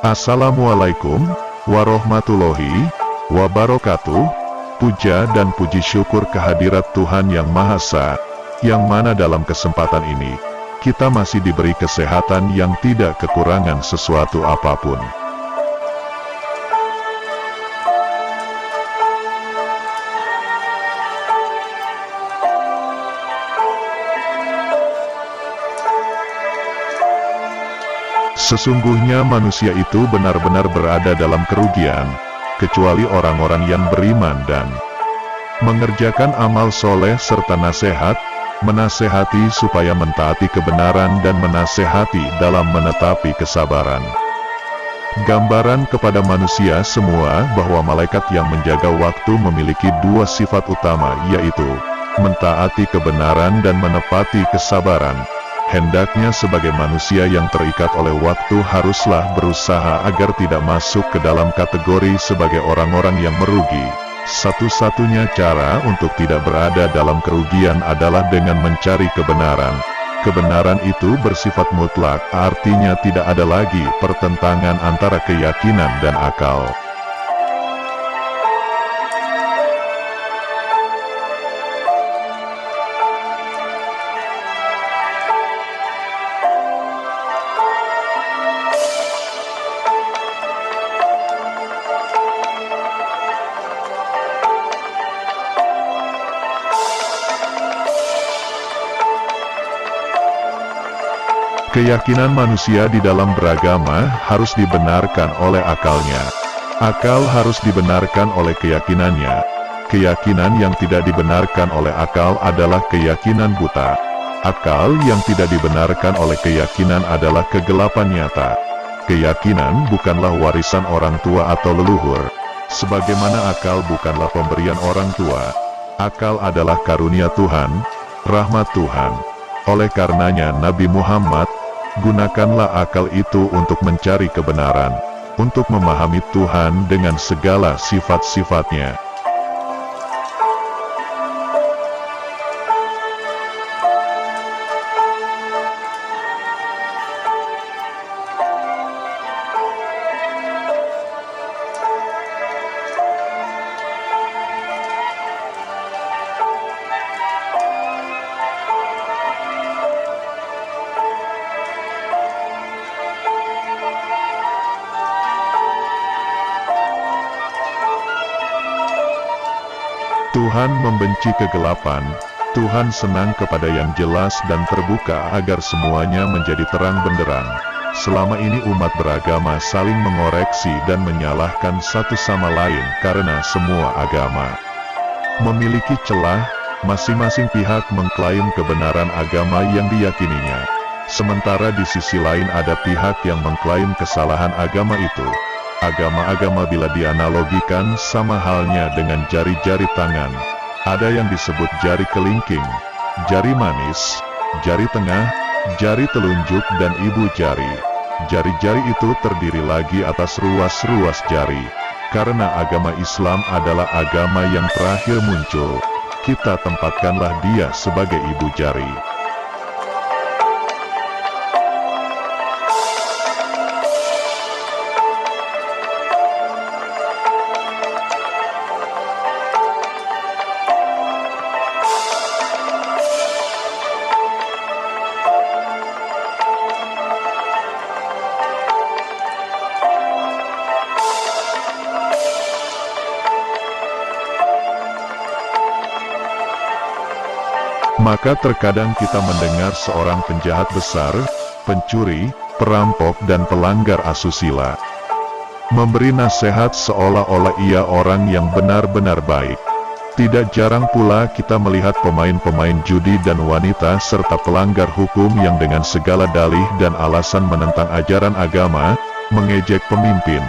Assalamualaikum warahmatullahi wabarakatuh. Puja dan puji syukur kehadirat Tuhan Yang Maha Esa, yang mana dalam kesempatan ini, kita masih diberi kesehatan yang tidak kekurangan sesuatu apapun. Sesungguhnya manusia itu benar-benar berada dalam kerugian, kecuali orang-orang yang beriman dan mengerjakan amal soleh serta nasihat, menasehati supaya mentaati kebenaran dan menasehati dalam menetapi kesabaran. Gambaran kepada manusia semua bahwa malaikat yang menjaga waktu memiliki dua sifat utama, yaitu mentaati kebenaran dan menepati kesabaran. Hendaknya sebagai manusia yang terikat oleh waktu haruslah berusaha agar tidak masuk ke dalam kategori sebagai orang-orang yang merugi. Satu-satunya cara untuk tidak berada dalam kerugian adalah dengan mencari kebenaran. Kebenaran itu bersifat mutlak, artinya tidak ada lagi pertentangan antara keyakinan dan akal. Keyakinan manusia di dalam beragama harus dibenarkan oleh akalnya. Akal harus dibenarkan oleh keyakinannya. Keyakinan yang tidak dibenarkan oleh akal adalah keyakinan buta. Akal yang tidak dibenarkan oleh keyakinan adalah kegelapan nyata. Keyakinan bukanlah warisan orang tua atau leluhur. Sebagaimana akal bukanlah pemberian orang tua. Akal adalah karunia Tuhan, rahmat Tuhan. Oleh karenanya Nabi Muhammad, gunakanlah akal itu untuk mencari kebenaran, untuk memahami Tuhan dengan segala sifat-sifatnya. Tuhan membenci kegelapan, Tuhan senang kepada yang jelas dan terbuka agar semuanya menjadi terang benderang. Selama ini umat beragama saling mengoreksi dan menyalahkan satu sama lain karena semua agama memiliki celah, masing-masing pihak mengklaim kebenaran agama yang diyakininya. Sementara di sisi lain ada pihak yang mengklaim kesalahan agama itu. Agama-agama bila dianalogikan sama halnya dengan jari-jari tangan. Ada yang disebut jari kelingking, jari manis, jari tengah, jari telunjuk dan ibu jari. Jari-jari itu terdiri lagi atas ruas-ruas jari. Karena agama Islam adalah agama yang terakhir muncul, kita tempatkanlah dia sebagai ibu jari. Maka terkadang kita mendengar seorang penjahat besar, pencuri, perampok dan pelanggar asusila memberi nasihat seolah-olah ia orang yang benar-benar baik. Tidak jarang pula kita melihat pemain-pemain judi dan wanita serta pelanggar hukum yang dengan segala dalih dan alasan menentang ajaran agama, mengejek pemimpin,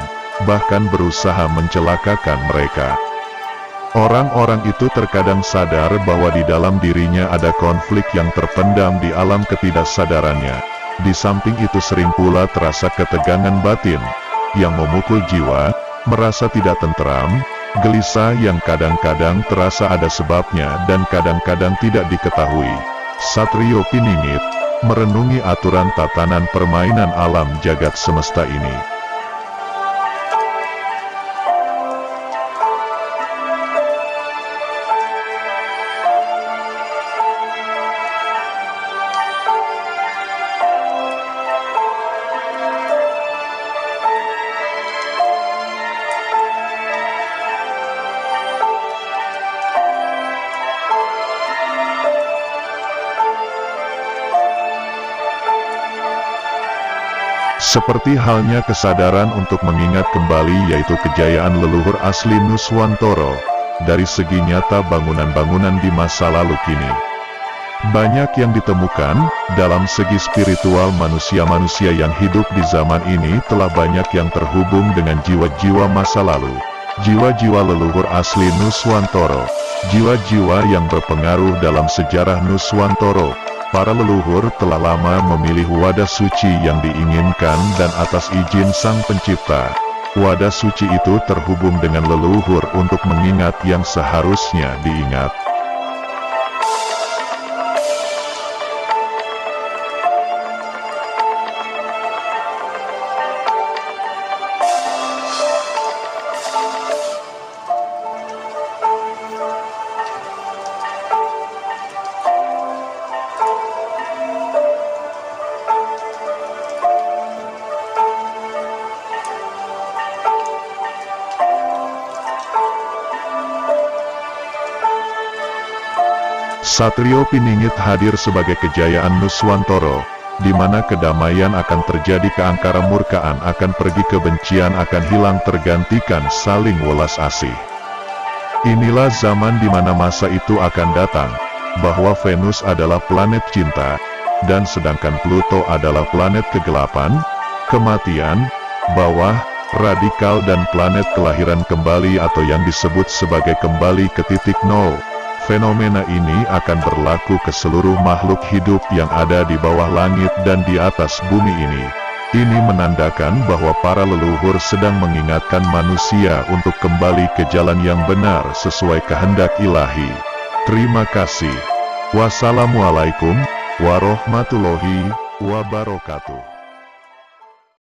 bahkan berusaha mencelakakan mereka. Orang-orang itu terkadang sadar bahwa di dalam dirinya ada konflik yang terpendam di alam ketidaksadarannya. Di samping itu sering pula terasa ketegangan batin yang memukul jiwa, merasa tidak tentram, gelisah yang kadang-kadang terasa ada sebabnya dan kadang-kadang tidak diketahui. Satrio Piningit merenungi aturan tatanan permainan alam jagat semesta ini. Seperti halnya kesadaran untuk mengingat kembali yaitu kejayaan leluhur asli Nuswantara, dari segi nyata bangunan-bangunan di masa lalu kini. Banyak yang ditemukan, dalam segi spiritual manusia-manusia yang hidup di zaman ini telah banyak yang terhubung dengan jiwa-jiwa masa lalu. Jiwa-jiwa leluhur asli Nuswantara, jiwa-jiwa yang berpengaruh dalam sejarah Nuswantara. Para leluhur telah lama memilih wadah suci yang diinginkan dan atas izin Sang Pencipta, wadah suci itu terhubung dengan leluhur untuk mengingat yang seharusnya diingat. Satrio Piningit hadir sebagai kejayaan Nuswantara, di mana kedamaian akan terjadi, keangkara-murkaan akan pergi, kebencian akan hilang tergantikan saling welas asih. Inilah zaman di mana masa itu akan datang, bahwa Venus adalah planet cinta, dan sedangkan Pluto adalah planet kegelapan, kematian, bawah, radikal dan planet kelahiran kembali atau yang disebut sebagai kembali ke titik nol. Fenomena ini akan berlaku ke seluruh makhluk hidup yang ada di bawah langit dan di atas bumi ini. Ini menandakan bahwa para leluhur sedang mengingatkan manusia untuk kembali ke jalan yang benar sesuai kehendak ilahi. Terima kasih. Wassalamualaikum warahmatullahi wabarakatuh.